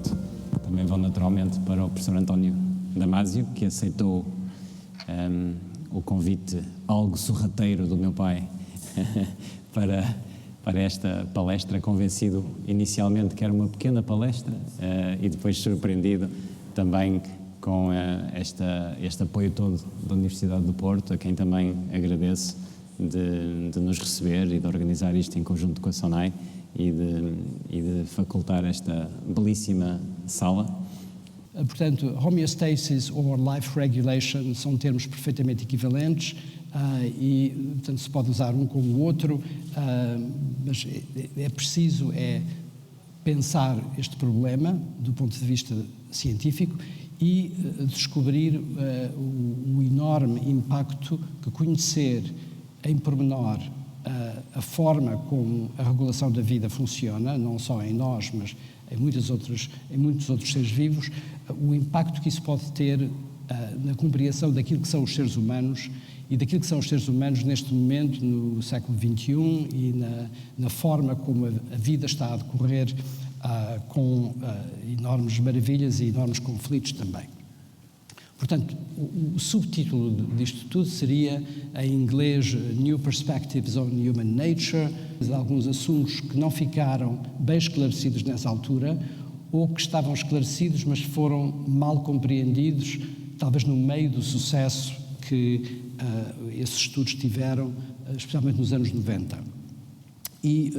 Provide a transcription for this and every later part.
Porto também vão naturalmente para o professor António Damásio, que aceitou o convite algo sorrateiro do meu pai para esta palestra, convencido inicialmente que era uma pequena palestra e depois surpreendido também com este apoio todo da Universidade do Porto, a quem também agradeço de nos receber e de organizar isto em conjunto com a SONAI e de facultar esta belíssima sala. Portanto, homeostasis ou life regulation são termos perfeitamente equivalentes e, portanto, se pode usar um com o outro, mas é preciso pensar este problema do ponto de vista científico e descobrir o enorme impacto que conhecer em pormenor a forma como a regulação da vida funciona, não só em nós, mas em muitos outros seres vivos, o impacto que isso pode ter na compreensão daquilo que são os seres humanos e daquilo que são os seres humanos neste momento, no século XXI, e na forma como a vida está a decorrer com enormes maravilhas e enormes conflitos também. Portanto, o subtítulo disto tudo seria, em inglês, New Perspectives on Human Nature, alguns assuntos que não ficaram bem esclarecidos nessa altura, ou que estavam esclarecidos, mas foram mal compreendidos, talvez no meio do sucesso que esses estudos tiveram, especialmente nos anos 90. E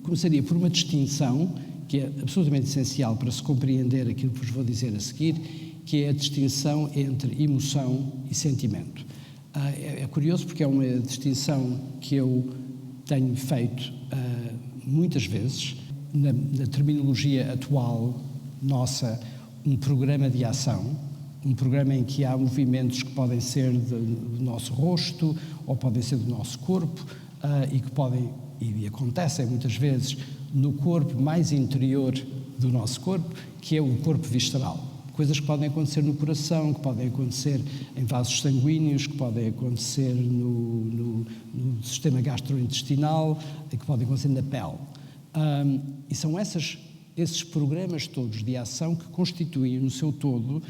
começaria por uma distinção que é absolutamente essencial para se compreender aquilo que vos vou dizer a seguir, que é a distinção entre emoção e sentimento. É curioso porque é uma distinção que eu tenho feito muitas vezes. Na terminologia atual nossa, um programa de ação, um programa em que há movimentos que podem ser do nosso rosto ou podem ser do nosso corpo e que podem, e acontecem muitas vezes, no corpo mais interior do nosso corpo, que é o corpo visceral. Coisas que podem acontecer no coração, que podem acontecer em vasos sanguíneos, que podem acontecer no sistema gastrointestinal e que podem acontecer na pele. E são esses programas todos de ação que constituem no seu todo,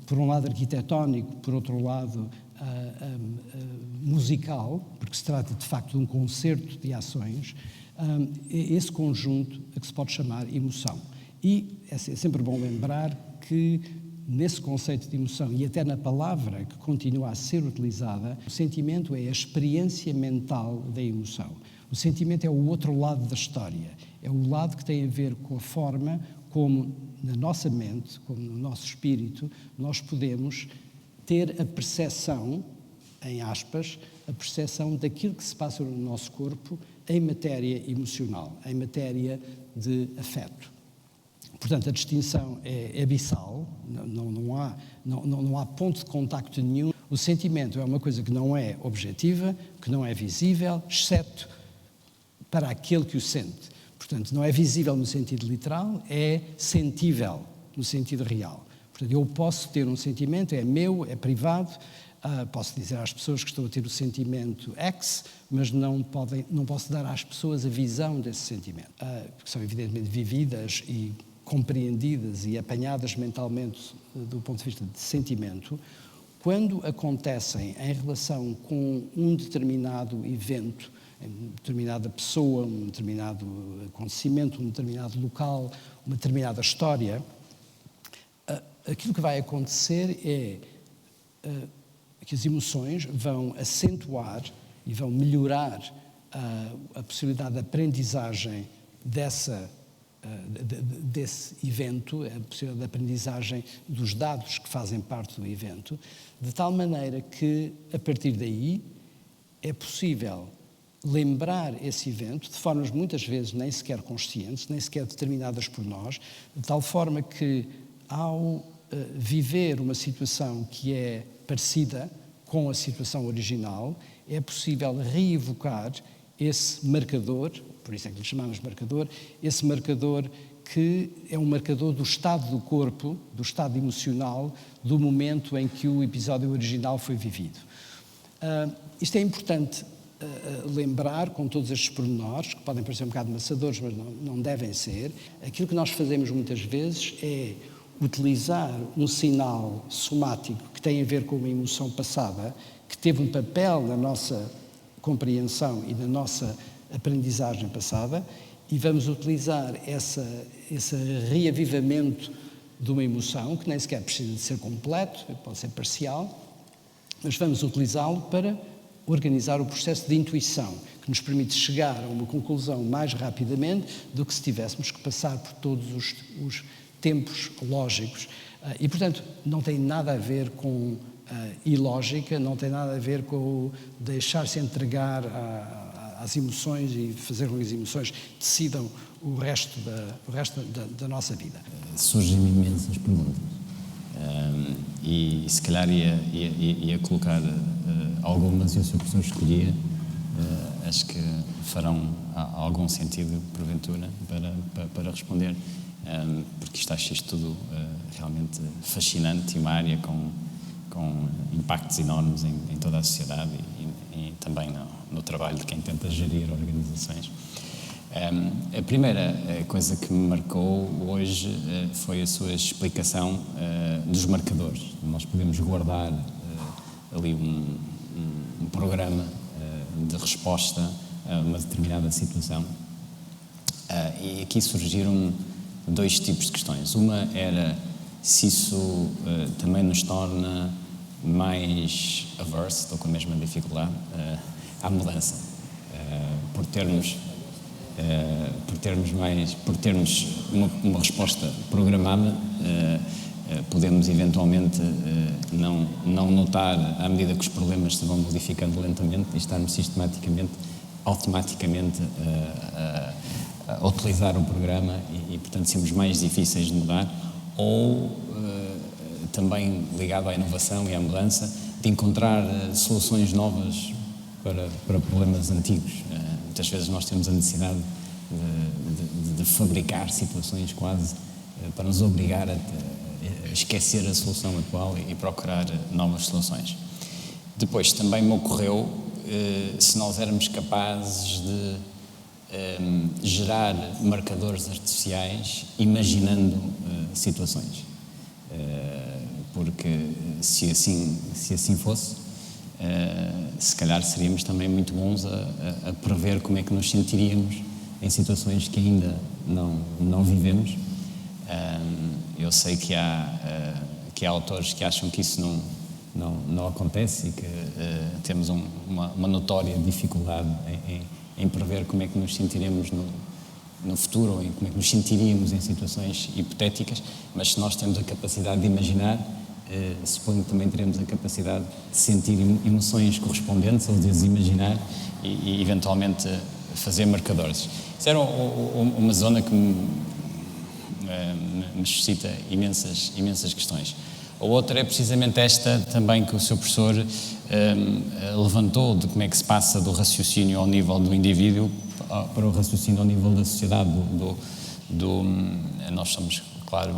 por um lado arquitetónico, por outro lado musical, porque se trata de facto de um concerto de ações, esse conjunto a que se pode chamar emoção. E é sempre bom lembrar que nesse conceito de emoção e até na palavra que continua a ser utilizada, o sentimento é a experiência mental da emoção. O sentimento é o outro lado da história, é o lado que tem a ver com a forma como na nossa mente, como no nosso espírito, nós podemos ter a percepção, em aspas, a percepção daquilo que se passa no nosso corpo em matéria emocional, em matéria de afeto. Portanto, a distinção é abissal, não há ponto de contacto nenhum. O sentimento é uma coisa que não é objetiva, que não é visível, exceto para aquele que o sente. Portanto, não é visível no sentido literal, é sentível no sentido real. Portanto, eu posso ter um sentimento, é meu, é privado, posso dizer às pessoas que estou a ter o sentimento X, mas não posso dar às pessoas a visão desse sentimento, porque são evidentemente vividas e compreendidas e apanhadas mentalmente do ponto de vista de sentimento, quando acontecem em relação com um determinado evento, uma determinada pessoa, um determinado acontecimento, um determinado local, uma determinada história, aquilo que vai acontecer é que as emoções vão acentuar e vão melhorar a possibilidade de aprendizagem desse evento, a possibilidade de aprendizagem dos dados que fazem parte do evento, de tal maneira que, a partir daí, é possível lembrar esse evento de formas muitas vezes nem sequer conscientes, nem sequer determinadas por nós, de tal forma que, ao viver uma situação que é parecida com a situação original, é possível reevocar esse marcador, por isso é que lhe chamamos marcador, esse marcador que é um marcador do estado do corpo, do estado emocional, do momento em que o episódio original foi vivido. Isto é importante lembrar, com todos estes pormenores, que podem parecer um bocado maçadores, mas não devem ser. Aquilo que nós fazemos muitas vezes é utilizar um sinal somático que tem a ver com uma emoção passada, que teve um papel na nossa compreensão e na nossa aprendizagem passada, e vamos utilizar esse reavivamento de uma emoção, que nem sequer precisa de ser completo, pode ser parcial, mas vamos utilizá-lo para organizar o processo de intuição, que nos permite chegar a uma conclusão mais rapidamente do que se tivéssemos que passar por todos os tempos lógicos. E, portanto, não tem nada a ver com ilógica, não tem nada a ver com deixar-se entregar às emoções e fazer com que as emoções decidam o resto da nossa vida. Surgem-me imensas perguntas. E se calhar ia colocar algumas, e o Sr. Professor escolhia, acho que farão algum sentido, porventura, para responder, porque isto acho isto tudo realmente fascinante e uma área com impactos enormes em toda a sociedade e também no trabalho de quem tenta gerir organizações. A primeira coisa que me marcou hoje foi a sua explicação dos marcadores. Nós podemos guardar ali um programa de resposta a uma determinada situação. E aqui surgiram dois tipos de questões. Uma era se isso também nos torna mais averse, estou com a mesma dificuldade, à mudança, por termos uma resposta programada, podemos eventualmente não notar à medida que os problemas se vão modificando lentamente e estarmos automaticamente a utilizar o programa e portanto sermos mais difíceis de mudar, ou também ligado à inovação e à mudança, de encontrar soluções novas para problemas antigos. Muitas vezes nós temos a necessidade de fabricar situações quase para nos obrigar a esquecer a solução atual e procurar novas soluções. Depois também me ocorreu se nós éramos capazes de gerar marcadores artificiais imaginando situações. Porque se assim fosse, se calhar seríamos também muito bons a prever como é que nos sentiríamos em situações que ainda não vivemos. Eu sei que há autores que acham que isso não acontece e que temos uma notória dificuldade em prever como é que nos sentiremos no futuro, ou em como é que nos sentiríamos em situações hipotéticas, mas se nós temos a capacidade de imaginar, suponho que também teremos a capacidade de sentir emoções correspondentes ou de as imaginar e eventualmente fazer marcadores. Isso era uma zona que me suscita imensas questões. A outra é precisamente esta também que o Sr. Professor levantou, de como é que se passa do raciocínio ao nível do indivíduo para o raciocínio ao nível da sociedade. Nós somos, claro,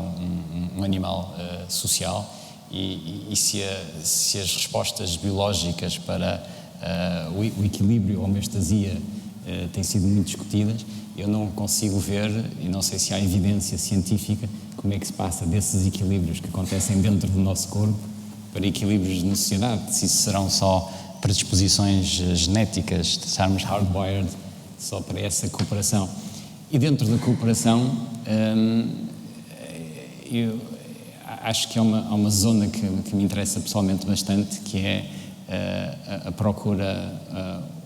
um animal social e se as respostas biológicas para o equilíbrio ou a homeostasia têm sido muito discutidas, eu não consigo ver, e não sei se há evidência científica, como é que se passa desses equilíbrios que acontecem dentro do nosso corpo para equilíbrios na sociedade, se isso serão só predisposições genéticas, de estarmos hardwired só para essa cooperação. E dentro da cooperação, eu acho que há uma zona que me interessa pessoalmente bastante, que é a procura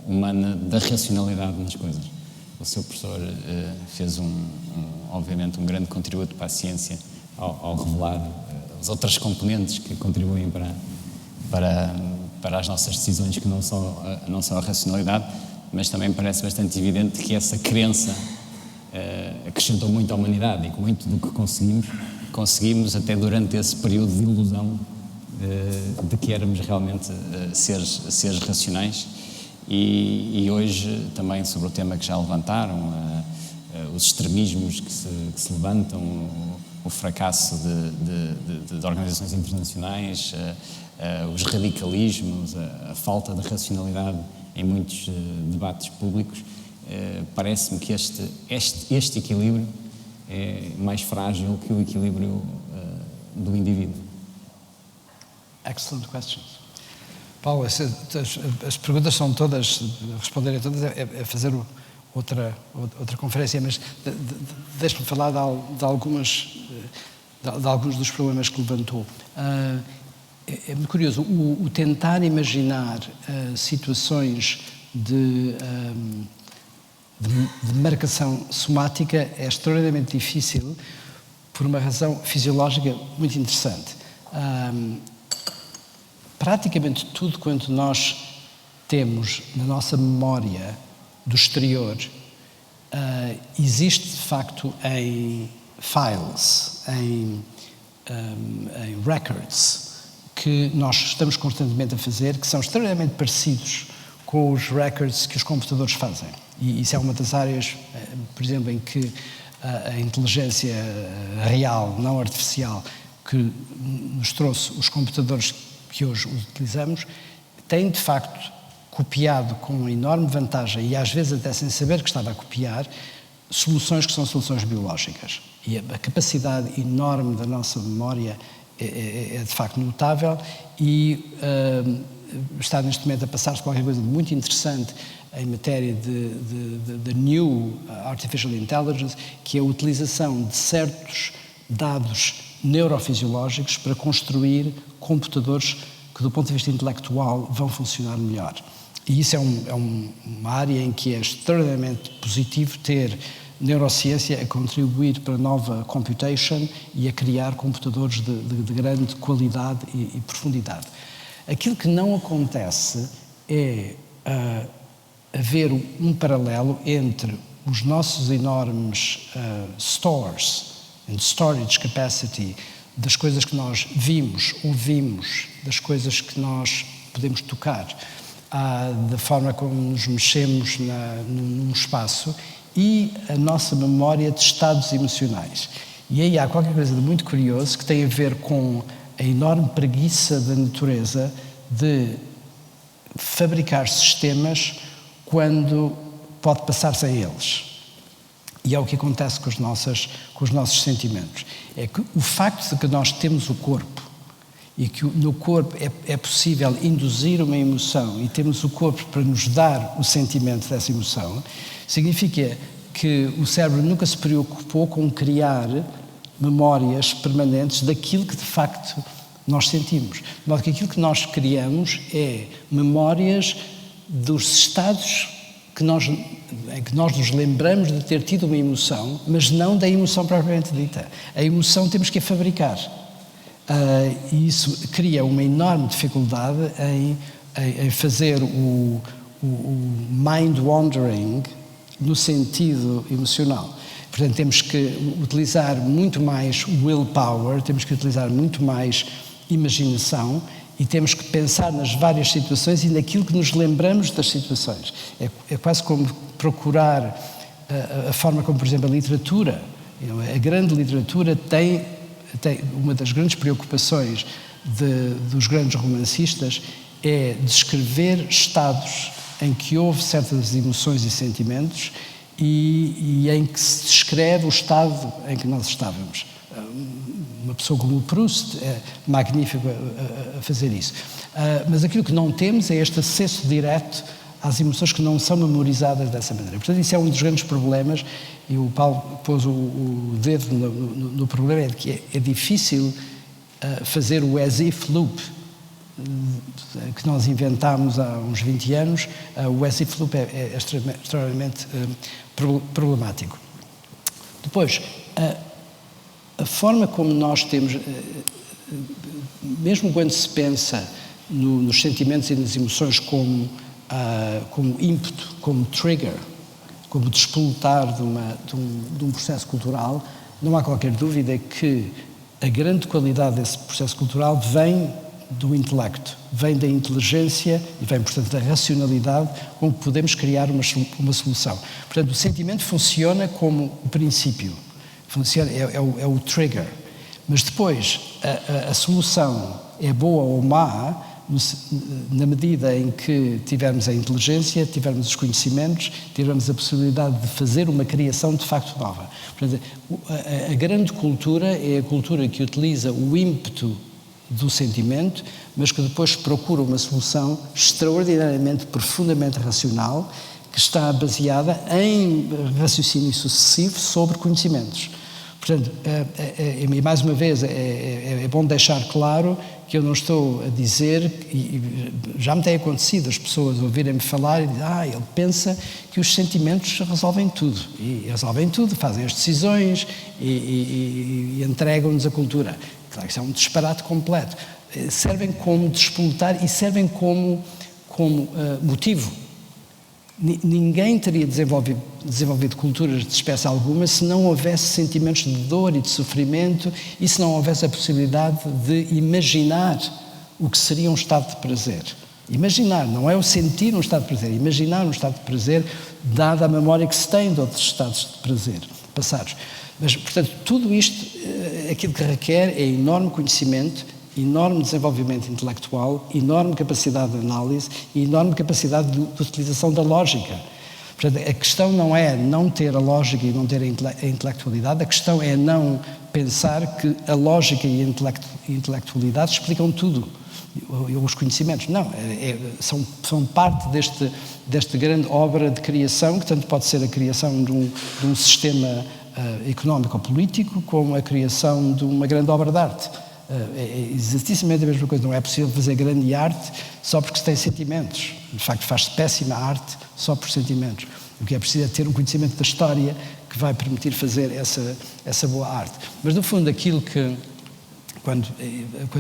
humana da racionalidade nas coisas. O Sr. Professor fez obviamente um grande contributo para a ciência ao revelar as outras componentes que contribuem para as nossas decisões, que não só a racionalidade, mas também parece bastante evidente que essa crença acrescentou muito à humanidade e que muito do que conseguimos até durante esse período de ilusão de que éramos realmente seres racionais. E hoje também sobre o tema que já levantaram, os extremismos que se levantam, o fracasso de organizações internacionais, os radicalismos, a falta de racionalidade em muitos debates públicos, parece-me que este equilíbrio é mais frágil que o equilíbrio do indivíduo. Excellent questions. Paulo, as perguntas são todas, responderem todas é fazer outra conferência, mas deixe-me falar de alguns dos problemas que levantou. É muito curioso, o tentar imaginar situações de marcação somática é extraordinariamente difícil por uma razão fisiológica muito interessante. Praticamente tudo quanto nós temos na nossa memória do exterior existe de facto em files, em records que nós estamos constantemente a fazer, que são extremamente parecidos com os records que os computadores fazem. E isso é uma das áreas, por exemplo, em que a inteligência real, não artificial, que nos trouxe os computadores que hoje utilizamos, tem de facto copiado com enorme vantagem, e às vezes até sem saber que estava a copiar, soluções que são soluções biológicas. E a capacidade enorme da nossa memória é de facto notável, e está neste momento a passar-se qualquer coisa de muito interessante em matéria de New Artificial Intelligence, que é a utilização de certos dados neurofisiológicos para construir computadores que, do ponto de vista intelectual, vão funcionar melhor. E isso é uma área em que é extremamente positivo ter neurociência a contribuir para a nova computation e a criar computadores de grande qualidade e profundidade. Aquilo que não acontece é haver um paralelo entre os nossos enormes stores and storage capacity das coisas que nós vimos, ouvimos, das coisas que nós podemos tocar, da forma como nos mexemos num espaço, e a nossa memória de estados emocionais. E aí há qualquer coisa de muito curioso que tem a ver com a enorme preguiça da natureza de fabricar sistemas quando pode passar sem eles. E é o que acontece com os nossos sentimentos. É que o facto de que nós temos o corpo e que no corpo é possível induzir uma emoção e temos o corpo para nos dar o sentimento dessa emoção, significa que o cérebro nunca se preocupou com criar memórias permanentes daquilo que de facto nós sentimos. De modo que aquilo que nós criamos é memórias dos estados em que nós nos lembramos de ter tido uma emoção, mas não da emoção propriamente dita. A emoção temos que a fabricar. E isso cria uma enorme dificuldade em fazer o mind wandering no sentido emocional. Portanto, temos que utilizar muito mais willpower, temos que utilizar muito mais imaginação e temos que pensar nas várias situações e naquilo que nos lembramos das situações. É quase como procurar a forma como, por exemplo, a literatura. A grande literatura tem uma das grandes preocupações dos grandes romancistas é descrever estados em que houve certas emoções e sentimentos e em que se descreve o estado em que nós estávamos. Uma pessoa como o Proust é magnífico a fazer isso. Mas aquilo que não temos é este acesso direto às emoções que não são memorizadas dessa maneira. Portanto, isso é um dos grandes problemas, e o Paulo pôs o dedo no problema, é de que é difícil fazer o as-if loop, que nós inventámos há uns 20 anos. O as-if loop é extremamente problemático. Depois, a forma como nós temos, mesmo quando se pensa nos sentimentos e nas emoções como ímpeto, como trigger, como despolutar de um processo cultural, não há qualquer dúvida que a grande qualidade desse processo cultural vem do intelecto, vem da inteligência e vem, portanto, da racionalidade com que podemos criar uma solução. Portanto, o sentimento funciona como o princípio, funciona, é o trigger, mas depois a solução é boa ou má na medida em que tivermos a inteligência, tivermos os conhecimentos, tivermos a possibilidade de fazer uma criação de facto nova. Portanto, a grande cultura é a cultura que utiliza o ímpeto do sentimento, mas que depois procura uma solução extraordinariamente, profundamente racional, que está baseada em raciocínio sucessivo sobre conhecimentos. Portanto, e mais uma vez, é bom deixar claro que eu não estou a dizer, e já me tem acontecido as pessoas ouvirem-me falar e dizem, ele pensa que os sentimentos resolvem tudo. E resolvem tudo, fazem as decisões e entregam-nos a cultura. Claro que isso é um disparate completo. Servem como despoletar e servem como motivo. Ninguém teria desenvolvido culturas de espécie alguma se não houvesse sentimentos de dor e de sofrimento e se não houvesse a possibilidade de imaginar o que seria um estado de prazer. Imaginar, não é o sentir um estado de prazer, imaginar um estado de prazer dada a memória que se tem de outros estados de prazer passados. Mas, portanto, tudo isto, aquilo que requer é enorme conhecimento, enorme desenvolvimento intelectual, enorme capacidade de análise e enorme capacidade de utilização da lógica. Portanto, a questão não é não ter a lógica e não ter a intelectualidade, a questão é não pensar que a lógica e a intelectualidade explicam tudo, os conhecimentos. Não, são parte desta grande obra de criação, que tanto pode ser a criação de um sistema económico ou político, como a criação de uma grande obra de arte. É exatamente a mesma coisa. Não é possível fazer grande arte só porque se tem sentimentos. De facto, faz-se péssima arte só por sentimentos. O que é preciso é ter um conhecimento da história que vai permitir fazer essa boa arte. Mas, no fundo, aquilo que, quando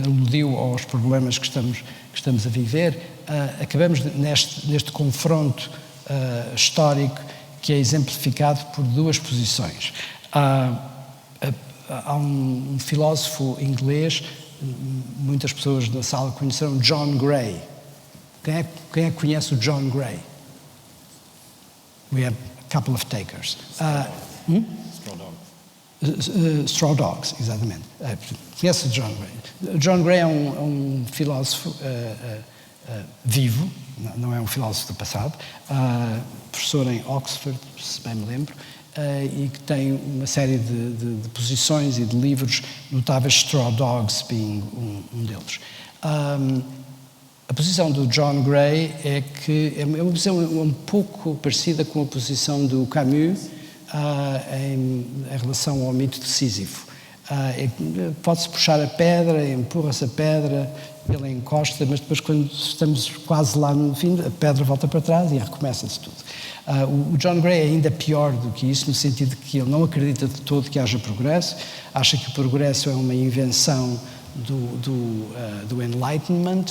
aludiu aos problemas que estamos a viver, acabamos neste confronto histórico que é exemplificado por duas posições. Há um filósofo inglês, muitas pessoas da sala conheceram, John Gray. Quem é que conhece o John Gray? We have a couple of takers. Straw Dogs, exatamente. Conhece o John Gray? John Gray é um filósofo vivo, não é um filósofo do passado, professor em Oxford, se bem me lembro, e que tem uma série de posições e de livros notáveis, Straw Dogs being um deles. A posição do John Gray é que é uma posição um pouco parecida com a posição do Camus em relação ao mito de Sísifo. Pode-se puxar a pedra, empurra-se a pedra, ele encosta, mas depois, quando estamos quase lá no fim, a pedra volta para trás e recomeça-se tudo. O John Gray é ainda pior do que isso, no sentido de que ele não acredita de todo que haja progresso, acha que o progresso é uma invenção do Enlightenment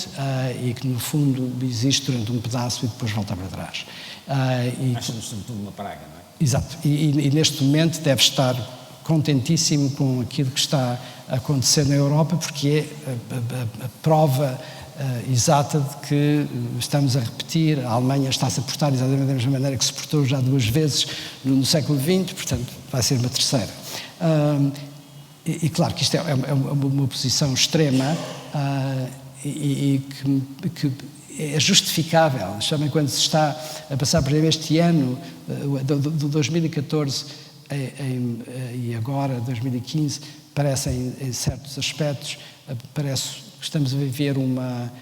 e que, no fundo, existe durante um pedaço e depois volta para trás. Acha-nos sobretudo uma praga, não é? Exato. E neste momento deve estar contentíssimo com aquilo que está a acontecer na Europa, porque é a prova exata de que estamos a repetir. A Alemanha está-se a portar exatamente da mesma maneira que se portou já duas vezes no século XX, portanto vai ser uma terceira. E claro que isto é uma posição extrema e que é justificável. Chamem, quando se está a passar por este ano, de 2014 e agora, 2015, parece em certos aspectos, parece que estamos a viver uma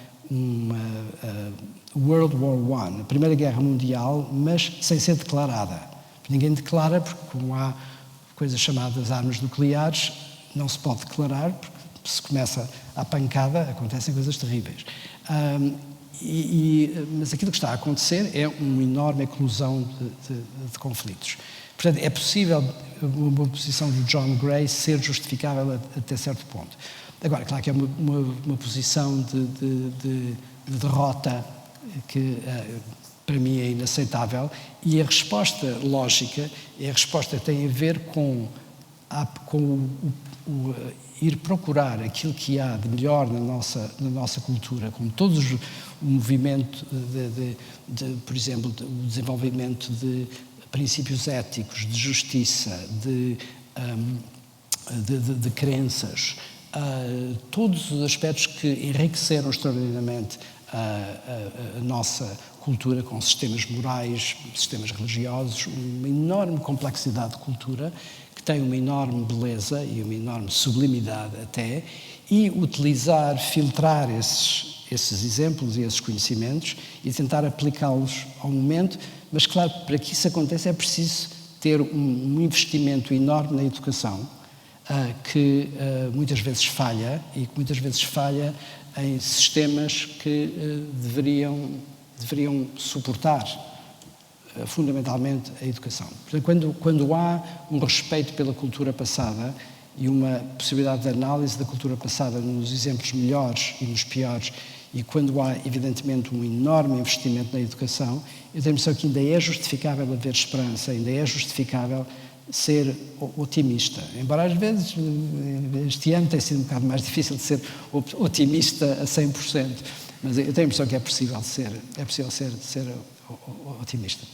World War I, a Primeira Guerra Mundial, mas sem ser declarada. Ninguém declara, porque como há coisas chamadas armas nucleares, não se pode declarar, porque se começa a pancada, acontecem coisas terríveis. Mas aquilo que está a acontecer é uma enorme eclosão de conflitos. Portanto, é possível uma posição do John Gray ser justificável até certo ponto. Agora, claro que é uma posição de derrota que, para mim, é inaceitável, e a resposta lógica, a resposta tem a ver com ir procurar aquilo que há de melhor na nossa cultura, com todos o movimento por exemplo, o desenvolvimento de princípios éticos, de justiça, de crenças, todos os aspectos que enriqueceram extraordinariamente a nossa cultura com sistemas morais, sistemas religiosos, uma enorme complexidade de cultura que tem uma enorme beleza e uma enorme sublimidade até, e utilizar, filtrar esses exemplos e esses conhecimentos e tentar aplicá-los ao momento, mas claro, para que isso aconteça é preciso ter um investimento enorme na educação, que muitas vezes falha, e que muitas vezes falha em sistemas que deveriam suportar fundamentalmente a educação. Portanto, quando há um respeito pela cultura passada e uma possibilidade de análise da cultura passada nos exemplos melhores e nos piores, e quando há, evidentemente, um enorme investimento na educação, eu tenho a impressão que ainda é justificável haver esperança, ainda é justificável ser otimista. Embora às vezes este ano tenha sido um bocado mais difícil de ser otimista a 100%, mas eu tenho a impressão que é possível ser otimista.